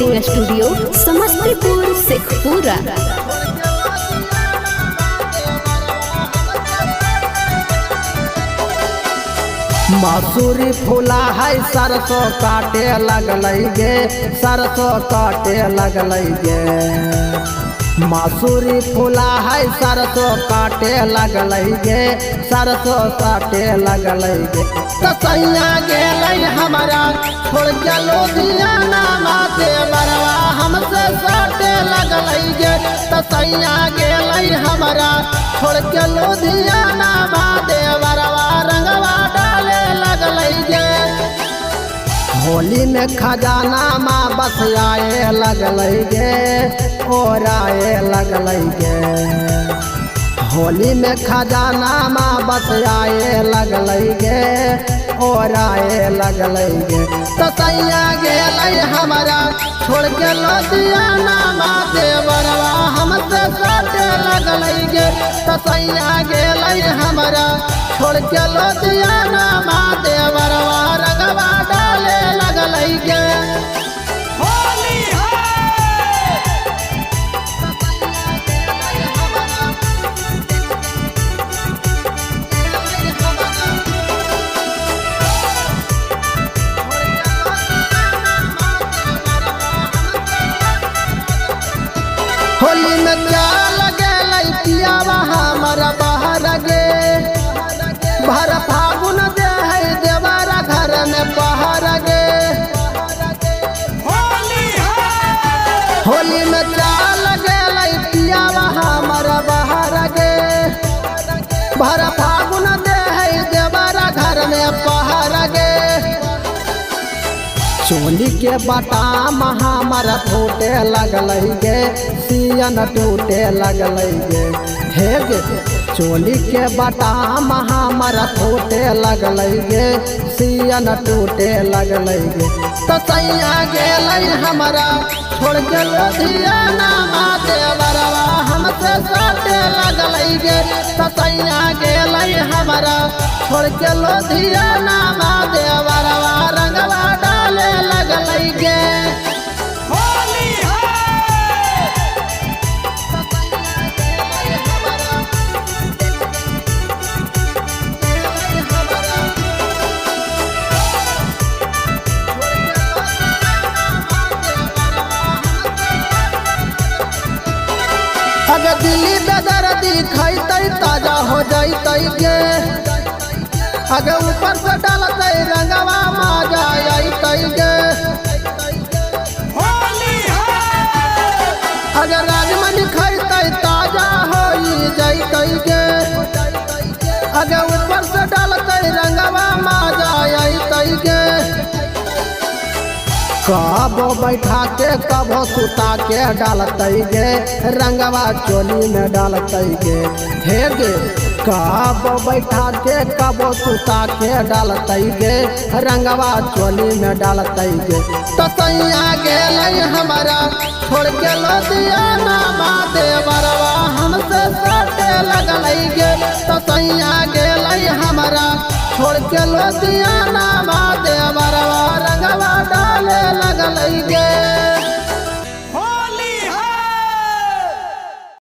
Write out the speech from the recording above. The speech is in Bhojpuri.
Recording studio Samastipur Sheikhpura. मसूरी फूला है सरसों काटे लगल गे, सरसों काटे लगल गे। मसूरी फूला है सरसों काटे लगल गे, सरसों काटे लगल गे। तसैया गेल हमारा छोड़ के लुधियाना माते बरवा हमसे साटे लगल गे। तसैया गेल हमारा छोड़ के लुधियाना माते बरवा रंगवा डाले लगल गे। होली में खजाना माँ बस आए लगल गे, और आए लगल गे। होली में खजाना माँ बस आए लगल गे, और आए लगल गे। तसैया गेल हमारा छोड़ के लुधियाना माँ देवरवा हमसे साटे लगल गे। तसैया गेल हमारा छोड़ के लुधियाना माँ देवरवा रंगवा डाले लगल गे। होली में क्या लगे पियावा हमारा बाहर गे। भर फागुन दे है देवारा घर में बाहर गे। होली में क्या लगे पियावा हमारा बाहर गे। भर फागुन दे है देवारा घर में बाहर गे। चोली के बटाम हमारा फूटे लगल गे, सियन टूटे लगल गे। हे गे चोली के बटाम हमारा फूटे लगल गे, सियन टूटे लगल गे। तसैया गेल हमारा छोड़ के लुधियाना माते बरवा हमसे साटे लगल गे। तसैया गेल हमारा छोड़ के लुधियाना माते बरवा रंगवा डाले लगल गे। अगर दिल्ली बेदर्दी खैते ताजा हो जाते गे। अगर ऊपर से डालते रंगवा मजा आते गे। अगर राजमनी खैते ताजा हो जाते गे। अगर ऊपर से डालते रंगवा मजा आते गे। कबो बैठा के कबो सुता के डालते गे, रंगवा चोली में डालते गे। हे गे कबो बैठा के कबो सुता के डालते गे, रंगवा चोली में डालते गे। तसैया गेल हमारा छोड़ के लुधियाना माँ देवरवा हमसे साटे लगल गे। तसैया गेल हमारा छोड़ के लुधियाना माँ देवरवा रंगवा डाले लगल गे।